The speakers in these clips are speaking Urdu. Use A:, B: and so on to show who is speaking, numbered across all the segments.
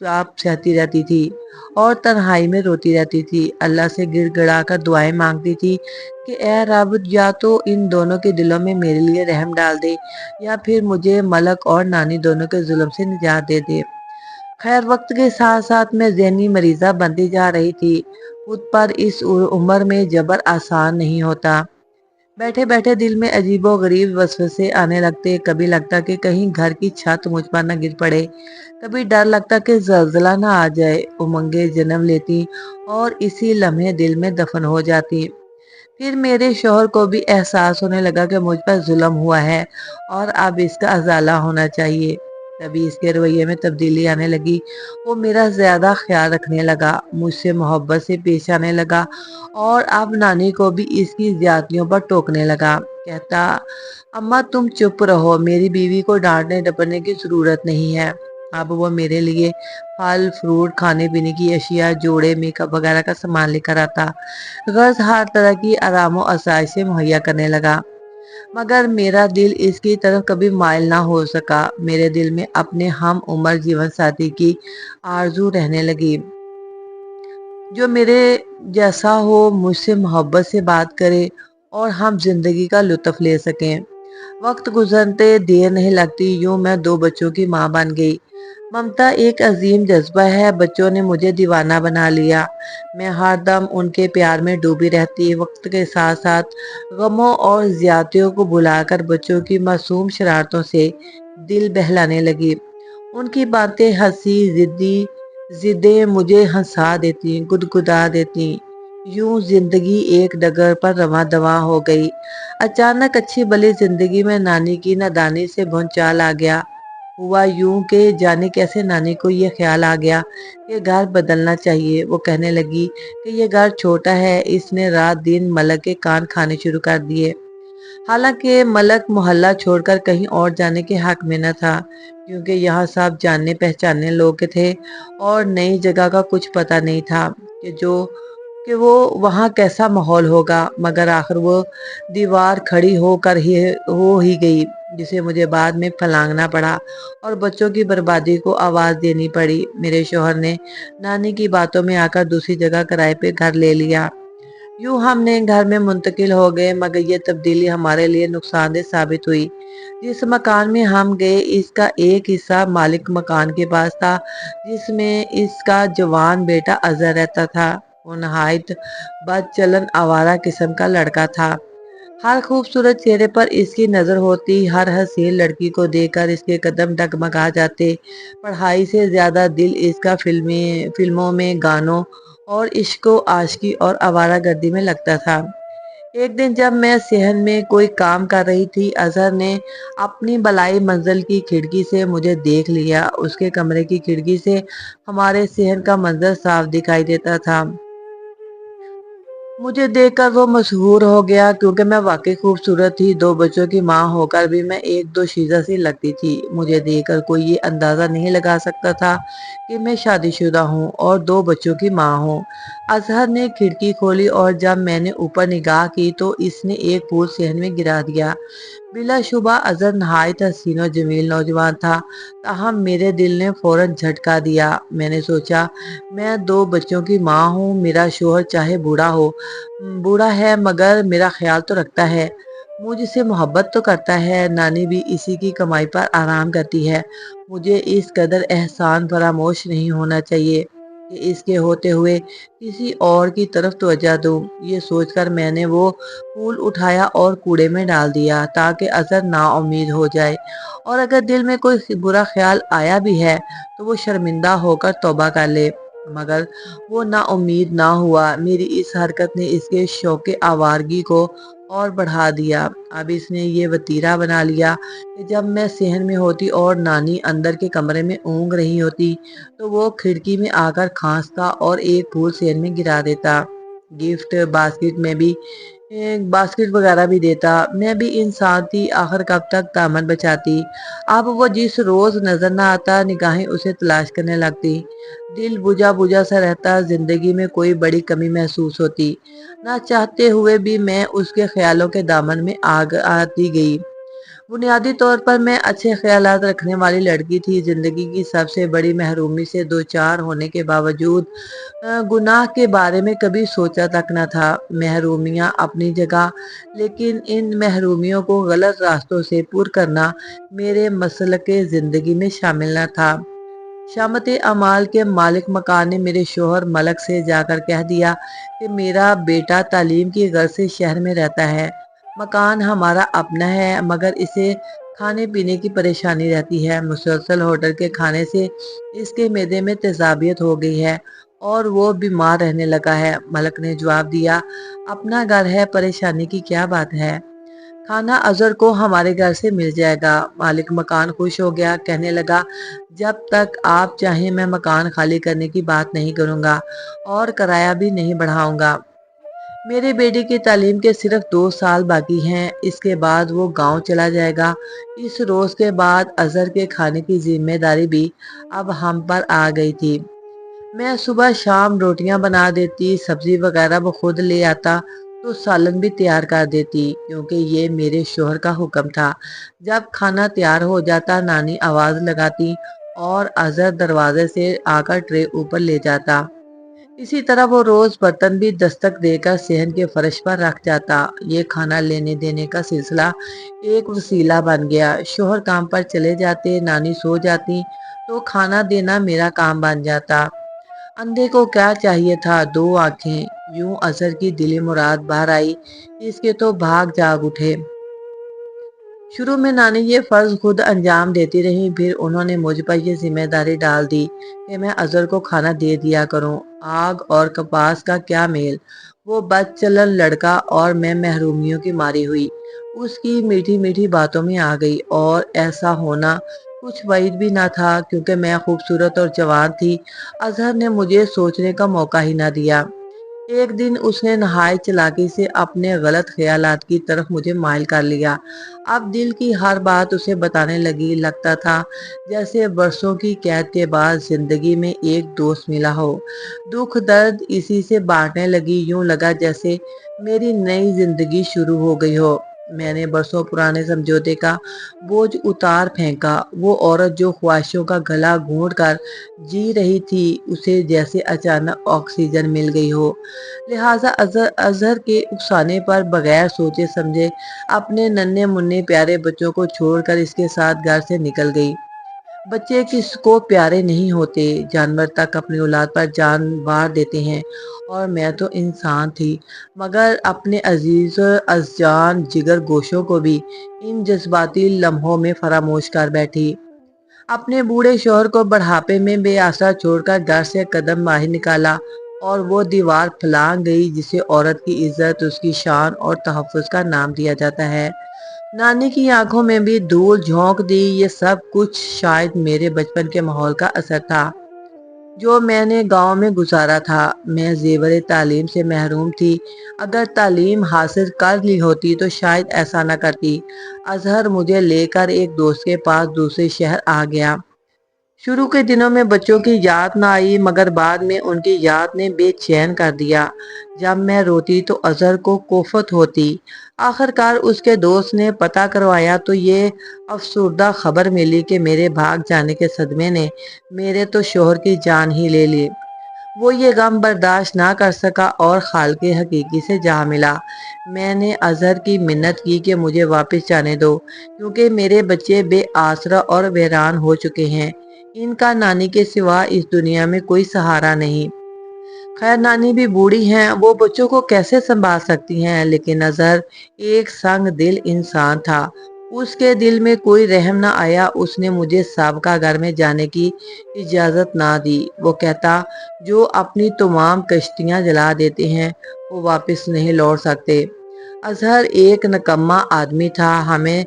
A: چاپ سہتی رہتی تھی اور تنہائی میں روتی رہتی تھی۔ اللہ سے گڑ گڑا کر دعائیں مانگتی تھی کہ اے رب، یا تو ان دونوں کے دلوں میں میرے لیے رحم ڈال دے یا پھر مجھے ملک اور نانی دونوں کے ظلم سے نجات دے دے۔ خیر وقت کے ساتھ ساتھ میں ذہنی مریضہ بنتی جا رہی تھی۔ خود پر اس عمر میں جبر آسان نہیں ہوتا۔ بیٹھے بیٹھے دل میں عجیب و غریب وسوسے آنے لگتے۔ کبھی لگتا کہ کہیں گھر کی چھت مجھ پر نہ گر پڑے، کبھی ڈر لگتا کہ زلزلہ نہ آ جائے۔ امنگیں جنم لیتی اور اسی لمحے دل میں دفن ہو جاتی۔ پھر میرے شوہر کو بھی احساس ہونے لگا کہ مجھ پر ظلم ہوا ہے اور اب اس کا ازالہ ہونا چاہیے۔ تبھی اس کے رویے میں تبدیلی آنے لگی۔ وہ میرا زیادہ خیال رکھنے لگا، مجھ سے محبت سے پیش آنے لگا اور اب نانی کو بھی اس کی زیادتیوں پر ٹوکنے لگا۔ کہتا، اماں تم چپ رہو، میری بیوی کو ڈانٹنے ڈپٹنے کی ضرورت نہیں ہے۔ اب وہ میرے لیے پھل فروٹ، کھانے پینے کی اشیاء، جوڑے، میک اپ وغیرہ کا سامان لے کر آتا، غرض ہر طرح کی آرام و آسائش سے مہیا کرنے لگا۔ مگر میرا دل اس کی طرف کبھی مائل نہ ہو سکا۔ میرے دل میں اپنے ہم عمر جیون ساتھی کی آرزو رہنے لگی، جو میرے جیسا ہو، مجھ سے محبت سے بات کرے اور ہم زندگی کا لطف لے سکیں۔ وقت گزرتے دیر نہیں لگتی، یوں میں 2 بچوں کی ماں بن گئی۔ ممتا ایک عظیم جذبہ ہے، بچوں نے مجھے دیوانہ بنا لیا۔ میں ہر دم ان کے پیار میں ڈوبی رہتی۔ وقت کے ساتھ ساتھ غموں اور زیادتیوں کو بھلا کر بچوں کی معصوم شرارتوں سے دل بہلانے لگی۔ ان کی باتیں، ہنسی، ضدیں مجھے ہنسا دیتی، گدگدا دیتی۔ یوں زندگی ایک ڈگر پر رواں دواں ہو گئی۔ اچانک اچھی بھلی زندگی میں نانی کی نادانی سے بھونچال آ گیا۔ ہوا یوں کہ جانے کیسے نانی کو یہ خیال آ گیا کہ گھر بدلنا چاہیے۔ وہ کہنے لگی کہ یہ گھر چھوٹا ہے۔ اس نے رات دن ملک کے کان کھانے شروع کر دیے۔ حالانکہ ملک محلہ چھوڑ کر کہیں اور جانے کے حق میں نہ تھا، کیونکہ یہاں سب جاننے پہچاننے لوگ تھے اور نئی جگہ کا کچھ پتہ نہیں تھا کہ وہ وہاں کیسا ماحول ہوگا۔ مگر آخر وہ دیوار کھڑی ہو ہی گئی، جسے مجھے بعد میں پھلانگنا پڑا اور بچوں کی بربادی کو آواز دینی پڑی۔ میرے شوہر نے نانی کی باتوں میں آ کر دوسری جگہ کرائے پہ گھر لے لیا۔ یوں ہم نے گھر میں منتقل ہو گئے، مگر یہ تبدیلی ہمارے لیے نقصان دہ ثابت ہوئی۔ جس مکان میں ہم گئے، اس کا ایک حصہ مالک مکان کے پاس تھا، جس میں اس کا جوان بیٹا اظہر رہتا تھا۔ وہ نہایت بد چلن آوارہ قسم کا لڑکا تھا۔ ہر خوبصورت چہرے پر اس کی نظر ہوتی، ہر حسین لڑکی کو دیکھ کر اس کے قدم ڈگمگا جاتے۔ پڑھائی سے زیادہ دل اس کا فلموں میں، گانوں اور عشق و عاشقی اور آوارہ گردی میں لگتا تھا۔ ایک دن جب میں صحن میں کوئی کام کر رہی تھی، اظہر نے اپنی بالائی منزل کی کھڑکی سے مجھے دیکھ لیا۔ اس کے کمرے کی کھڑکی سے ہمارے صحن کا منظر صاف دکھائی دیتا تھا۔ مجھے دیکھ کر وہ مسحور ہو گیا، کیونکہ میں واقعی خوبصورت تھی۔ 2 بچوں کی ماں ہو کر بھی میں ایک دوشیزہ سی لگتی تھی۔ مجھے دیکھ کر کوئی یہ اندازہ نہیں لگا سکتا تھا کہ میں شادی شدہ ہوں اور 2 بچوں کی ماں ہوں۔ اظہر نے کھڑکی کھولی اور جب میں نے اوپر نگاہ کی تو اس نے ایک پھول صحن میں گرا دیا۔ بلا شبہ اظہر نہایت حسین و جمیل نوجوان تھا، تاہم میرے دل نے فوراً جھٹکا دیا۔ میں نے سوچا، میں 2 بچوں کی ماں ہوں، میرا شوہر چاہے بوڑھا ہے مگر میرا خیال تو رکھتا ہے، مجھ سے محبت تو کرتا ہے، نانی بھی اسی کی کمائی پر آرام کرتی ہے، مجھے اس قدر احسان فراموش نہیں ہونا چاہیے کہ اس کے ہوتے ہوئے کسی اور کی طرف توجہ دوں۔ یہ سوچ کر میں نے وہ پھول اٹھایا اور کوڑے میں ڈال دیا، تاکہ اظہر نا امید ہو جائے اور اگر دل میں کوئی برا خیال آیا بھی ہے تو وہ شرمندہ ہو کر توبہ کر لے۔ مگر وہ نا امید نہ ہوا۔ میری اس حرکت نے اس کے شوق آوارگی کو اور بڑھا دیا۔ اب اس نے یہ وتیرہ بنا لیا کہ جب میں صحن میں ہوتی اور نانی اندر کے کمرے میں اونگ رہی ہوتی تو وہ کھڑکی میں آ کر کھانستا اور ایک پھول صحن میں گرا دیتا، گفٹ باسکٹ وغیرہ بھی دیتا۔ میں بھی انسان تھی، آخر کب تک دامن بچاتی۔ اب وہ جس روز نظر نہ آتا، نگاہیں اسے تلاش کرنے لگتی، دل بجھا بجھا سا رہتا، زندگی میں کوئی بڑی کمی محسوس ہوتی، نہ چاہتے ہوئے بھی میں اس کے خیالوں کے دامن میں آتی گئی۔ بنیادی طور پر میں اچھے خیالات رکھنے والی لڑکی تھی۔ زندگی کی سب سے بڑی محرومی سے دوچار ہونے کے باوجود گناہ کے بارے میں کبھی سوچا تک نہ تھا۔ محرومیاں اپنی جگہ، لیکن ان محرومیوں کو غلط راستوں سے پر کرنا میرے مسلک زندگی میں شامل نہ تھا۔ شامت اعمال کے مالک مکان نے میرے شوہر ملک سے جا کر کہہ دیا کہ میرا بیٹا تعلیم کی غرض سے شہر میں رہتا ہے۔ مکان ہمارا اپنا ہے، مگر اسے کھانے پینے کی پریشانی رہتی ہے۔ مسلسل ہوٹل کے کھانے سے اس کے معدے میں تیزابیت ہو گئی ہے اور وہ بیمار رہنے لگا ہے۔ ملک نے جواب دیا، اپنا گھر ہے، پریشانی کی کیا بات ہے؟ کھانا اظہر کو ہمارے گھر سے مل جائے گا۔ مالک مکان خوش ہو گیا، کہنے لگا، جب تک آپ چاہیں میں مکان خالی کرنے کی بات نہیں کروں گا اور کرایہ بھی نہیں بڑھاؤں گا۔ میرے بیٹے کی تعلیم کے صرف 2 سال باقی ہیں، اس کے بعد وہ گاؤں چلا جائے گا۔ اس روز کے بعد اظہر کے کھانے کی ذمہ داری بھی اب ہم پر آ گئی تھی۔ میں صبح شام روٹیاں بنا دیتی، سبزی وغیرہ وہ خود لے آتا تو سالن بھی تیار کر دیتی، کیونکہ یہ میرے شوہر کا حکم تھا۔ جب کھانا تیار ہو جاتا، نانی آواز لگاتی اور اظہر دروازے سے آ کر ٹرے اوپر لے جاتا۔ اسی طرح وہ روز برتن بھی دستک دے کر صحن کے فرش پر رکھ جاتا۔ یہ کھانا لینے دینے کا سلسلہ ایک وسیلہ بن گیا۔ شوہر کام پر چلے جاتے، نانی سو جاتی تو کھانا دینا میرا کام بن جاتا۔ اندھے کو کیا چاہیے تھا، 2 آنکھیں۔ یوں اظہر کی دلی مراد باہر آئی، اس کے تو بھاگ جاگ اٹھے۔ شروع میں نانی یہ فرض خود انجام دیتی رہیں، پھر انہوں نے مجھ پر یہ ذمہ داری ڈال دی کہ میں اظہر کو کھانا دے دیا کروں۔ آگ اور کپاس کا کیا میل، وہ بد چلن لڑکا اور میں محرومیوں کی ماری ہوئی اس کی میٹھی میٹھی باتوں میں آ گئی، اور ایسا ہونا کچھ بعید بھی نہ تھا، کیونکہ میں خوبصورت اور جوان تھی۔ اظہر نے مجھے سوچنے کا موقع ہی نہ دیا۔ ایک دن اس نے نہایت چالاکی سے اپنے غلط خیالات کی طرف مجھے مائل کر لیا۔ اب دل کی ہر بات اسے بتانے لگی، لگتا تھا جیسے برسوں کی قید کے بعد زندگی میں ایک دوست ملا ہو۔ دکھ درد اسی سے بانٹنے لگی، یوں لگا جیسے میری نئی زندگی شروع ہو گئی ہو۔ میں نے برسوں پرانے سمجھوتے کا بوجھ اتار پھینکا۔ وہ عورت جو خواہشوں کا گلا گھونٹ کر جی رہی تھی، اسے جیسے اچانک آکسیجن مل گئی ہو۔ لہٰذا اظہر کے اکسانے پر بغیر سوچے سمجھے اپنے ننھے منھے پیارے بچوں کو چھوڑ کر اس کے ساتھ گھر سے نکل گئی۔ بچے کس کو پیارے نہیں ہوتے، جانور تک اپنی اولاد پر جان وار دیتے ہیں، اور میں تو انسان تھی مگر اپنے عزیز از جان جگر گوشوں کو بھی ان جذباتی لمحوں میں فراموش کر بیٹھی۔ اپنے بوڑھے شوہر کو بڑھاپے میں بے آسرا چھوڑ کر گھر سے قدم باہر نکالا، اور وہ دیوار پھلانگ گئی جسے عورت کی عزت، اس کی شان اور تحفظ کا نام دیا جاتا ہے۔ نانی کی آنکھوں میں بھی دھول جھونک دی۔ یہ سب کچھ شاید میرے بچپن کے ماحول کا اثر تھا جو میں نے گاؤں میں گزارا تھا۔ میں زیور تعلیم سے محروم تھی۔ اگر تعلیم حاصل کر لی ہوتی تو شاید ایسا نہ کرتی۔ اظہر مجھے لے کر ایک دوست کے پاس دوسرے شہر آ گیا۔ شروع کے دنوں میں بچوں کی یاد نہ آئی، مگر بعد میں ان کی یاد نے بے چین کر دیا۔ جب میں روتی تو اظہر کو کوفت ہوتی۔ آخرکار اس کے دوست نے پتہ کروایا تو یہ افسردہ خبر ملی کہ میرے بھاگ جانے کے صدمے نے میرے تو شوہر کی جان ہی لے لی۔ وہ یہ غم برداشت نہ کر سکا اور خالق حقیقی سے جا ملا۔ میں نے اظہر کی منت کی کہ مجھے واپس جانے دو، کیونکہ میرے بچے بے آسرا اور ویران ہو چکے ہیں۔ ان کا نانی کے سوا اس دنیا میں کوئی سہارا نہیں۔ خیر نانی بھی بوڑھی ہیں، وہ بچوں کو کیسے سنبھال سکتی ہیں؟ لیکن اظہر ایک سنگ دل انسان تھا، اس کے دل میں کوئی رحم نہ آیا۔ اس نے مجھے سابقہ گھر میں جانے کی اجازت نہ دی۔ وہ کہتا، جو اپنی تمام کشتیاں جلا دیتے ہیں وہ واپس نہیں لوٹ سکتے۔ اظہر ایک نکما آدمی تھا، ہمیں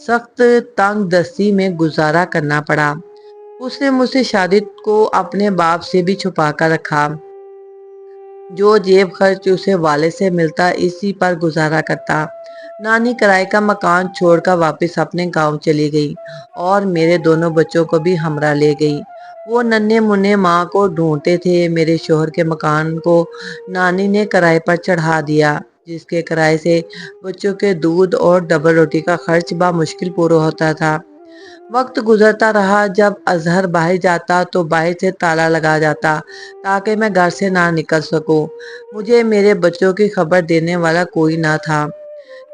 A: سخت تنگ دستی میں گزارا کرنا پڑا۔ اس نے مجھ سے شادی کو اپنے باپ سے بھی چھپا کر رکھا۔ جو جیب خرچ اسے والد سے ملتا اسی پر گزارا کرتا۔ نانی کرائے کا مکان چھوڑ کر واپس اپنے گاؤں چلی گئی اور میرے دونوں بچوں کو بھی ہمراہ لے گئی۔ وہ ننھے منھے ماں کو ڈھونڈتے تھے۔ میرے شوہر کے مکان کو نانی نے کرائے پر چڑھا دیا، جس کے کرائے سے بچوں کے دودھ اور ڈبل روٹی کا خرچ بامشکل پورا ہوتا تھا۔ وقت گزرتا رہا، جب اظہر باہر جاتا تو باہر سے تالا لگا جاتا تاکہ میں گھر سے نہ نکل سکوں۔ مجھے میرے بچوں کی خبر دینے والا کوئی نہ تھا۔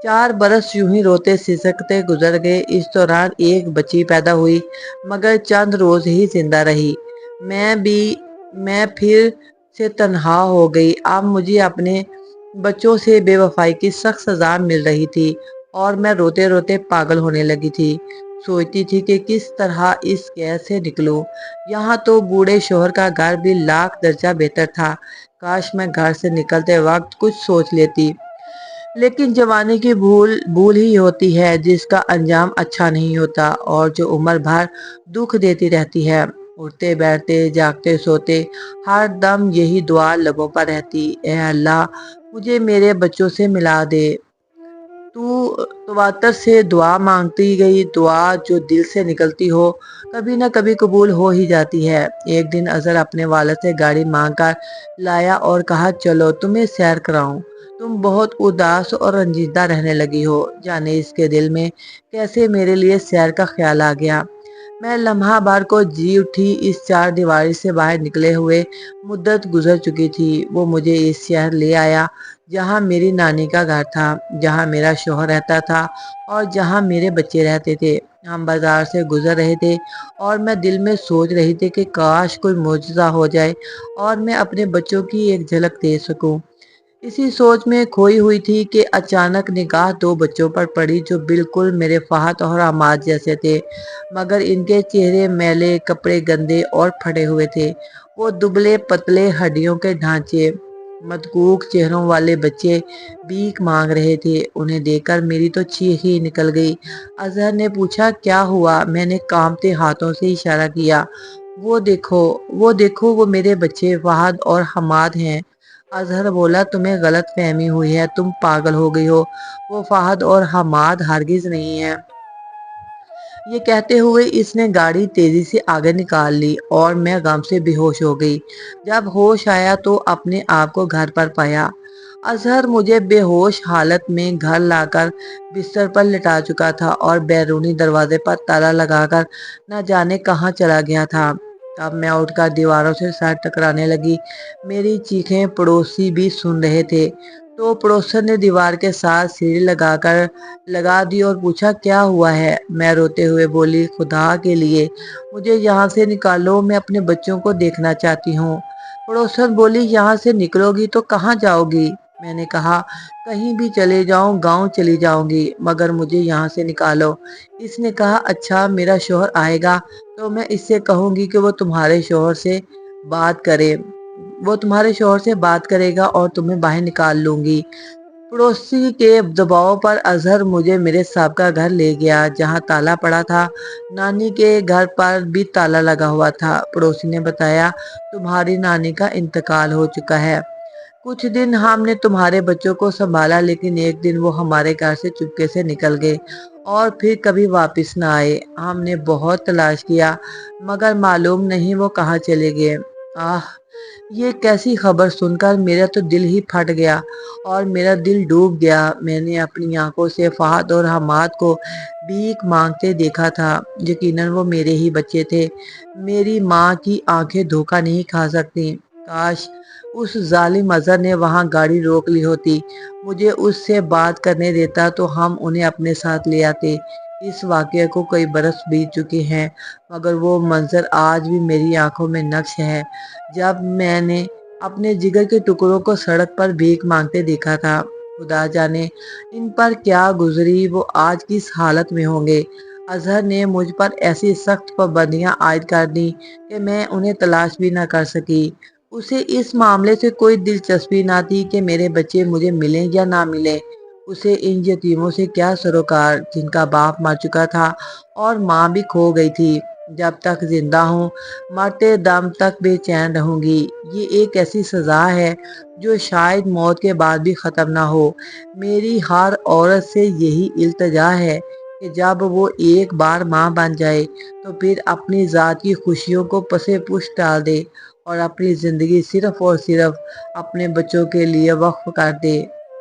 A: 4 برس یوں ہی روتے سسکتے گزر گئے۔ اس دوران ایک بچی پیدا ہوئی، مگر چند روز ہی زندہ رہی۔ میں پھر سے تنہا ہو گئی۔ اب مجھے اپنے بچوں سے بے وفائی کی سخت سزا مل رہی تھی اور میں روتے روتے پاگل ہونے لگی تھی۔ سوچتی تھی کہ کس طرح اس قید سے نکلوں۔ یہاں تو بوڑھے شوہر کا گھر بھی لاکھ درجہ بہتر تھا۔ کاش میں گھر سے نکلتے وقت کچھ سوچ لیتی۔ لیکن جوانی کی بھول ہی ہوتی ہے جس کا انجام اچھا نہیں ہوتا اور جو عمر بھر دکھ دیتی رہتی ہے۔ اٹھتے بیٹھتے جاگتے سوتے ہر دم یہی دعا لبوں پر رہتی، اے اللہ مجھے میرے بچوں سے ملا دے۔ تواتر سے دعا مانگتی گئی، دعا جو دل سے نکلتی ہو کبھی نہ کبھی قبول ہو ہی جاتی ہے۔ ایک دن اظہر اپنے والد سے گاڑی مانگ کر لایا اور کہا چلو تمہیں سیر کراؤں، تم بہت اداس اور رنجیدہ رہنے لگی ہو۔ جانے اس کے دل میں کیسے میرے لیے سیر کا خیال آ گیا۔ میں لمحہ بھر کو جی اٹھی۔ اس 4 دیواری سے باہر نکلے ہوئے مدت گزر چکی تھی۔ وہ مجھے اس شہر لے آیا جہاں میری نانی کا گھر تھا، جہاں میرا شوہر رہتا تھا اور جہاں میرے بچے رہتے تھے۔ ہم بازار سے گزر رہے تھے اور میں دل میں سوچ رہی تھی کہ کاش کوئی معجزہ ہو جائے اور میں اپنے بچوں کی ایک جھلک دے سکوں۔ اسی سوچ میں کھوئی ہوئی تھی کہ اچانک نگاہ 2 بچوں پر پڑی جو بالکل میرے فہد اور حماد جیسے تھے، مگر ان کے چہرے میلے، کپڑے گندے اور پھٹے ہوئے تھے۔ وہ دبلے پتلے، ہڈیوں کے ڈھانچے، مدقوق چہروں والے بچے بھیک مانگ رہے تھے۔ انہیں دیکھ کر میری تو چیخ ہی نکل گئی۔ اظہر نے پوچھا کیا ہوا؟ میں نے کانپتے ہاتھوں سے اشارہ کیا۔ وہ دیکھو وہ میرے بچے فہد اور حماد ہیں۔ اظہر بولا تمہیں غلط فہمی ہوئی ہے، تم پاگل ہو گئی ہو، وہ فہد اور حماد ہرگز نہیں ہیں۔ یہ کہتے ہوئے اس نے گاڑی تیزی سے آگے نکال لی اور میں غم سے بے ہوش ہو گئی۔ جب ہوش آیا تو اپنے آپ کو گھر پر پایا۔ اظہر مجھے بے ہوش حالت میں گھر لا کر بستر پر لٹا چکا تھا اور بیرونی دروازے پر تالا لگا کر نہ جانے کہاں چلا گیا تھا۔ تب میں اٹھ کر دیواروں سے سر ٹکرانے لگی۔ میری چیخیں پڑوسی بھی سن رہے تھے، تو پڑوسن نے دیوار کے ساتھ سیڑھی لگا دی اور پوچھا کیا ہوا ہے؟ میں روتے ہوئے بولی خدا کے لیے مجھے یہاں سے نکالو، میں اپنے بچوں کو دیکھنا چاہتی ہوں۔ پڑوسن بولی یہاں سے نکلو گی تو کہاں جاؤ گی؟ میں نے کہا کہیں بھی چلے جاؤں، گاؤں چلی جاؤں گی، مگر مجھے یہاں سے نکالو۔ اس نے کہا اچھا میرا شوہر آئے گا تو میں اس سے کہوں گی کہ وہ تمہارے شوہر سے بات کرے گا اور تمہیں باہر نکال لوں گی۔ پڑوسی کے دباؤ پر اظہر مجھے میرے سابقہ گھر لے گیا جہاں تالا پڑا تھا۔ نانی کے گھر پر بھی تالا لگا ہوا تھا۔ پڑوسی نے بتایا تمہاری نانی کا انتقال ہو چکا ہے۔ کچھ دن ہم نے تمہارے بچوں کو سنبھالا، لیکن ایک دن وہ ہمارے گھر سے چپکے سے نکل گئے اور پھر کبھی واپس نہ آئے۔ ہم نے بہت تلاش کیا مگر معلوم نہیں وہ کہاں چلے گئے۔ یہ کیسی خبر سن کر میرا تو دل ہی پھٹ گیا اور میرا دل ڈوب گیا۔ میں نے اپنی آنکھوں سے فہد اور حماد کو بھیک مانگتے دیکھا تھا۔ یقیناً وہ میرے ہی بچے تھے۔ میری ماں کی آنکھیں دھوکہ نہیں کھا سکتی۔ کاش اس ظالم اظہر نے وہاں گاڑی روک لی ہوتی، مجھے اس سے بات کرنے دیتا تو ہم انہیں اپنے ساتھ لے آتے۔ اس واقعے کو کئی برس بیت چکے ہیں مگر وہ منظر آج بھی میری آنکھوں میں نقش ہے جب میں نے اپنے جگر کے ٹکڑوں کو سڑک پر بھیک مانگتے دیکھا تھا۔ خدا جانے ان پر کیا گزری، وہ آج کس حالت میں ہوں گے۔ اظہر نے مجھ پر ایسی سخت پابندیاں عائد کر دیں کہ میں انہیں تلاش بھی نہ کر سکی۔ اسے اس معاملے سے کوئی دلچسپی نہ تھی کہ میرے بچے مجھے ملیں یا نہ ملیں۔ اسے ان یتیموں سے کیا سروکار جن کا باپ مر چکا تھا اور ماں بھی کھو گئی تھی۔ جب تک زندہ ہوں مرتے دم تک بے چین رہوں گی۔ یہ ایک ایسی سزا ہے جو شاید موت کے بعد بھی ختم نہ ہو۔ میری ہر عورت سے یہی التجا ہے کہ جب وہ ایک بار ماں بن جائے تو پھر اپنی ذات کی خوشیوں کو پسے پش ڈال دے اور اپنی زندگی صرف اور صرف اپنے بچوں کے لیے وقف کر دے۔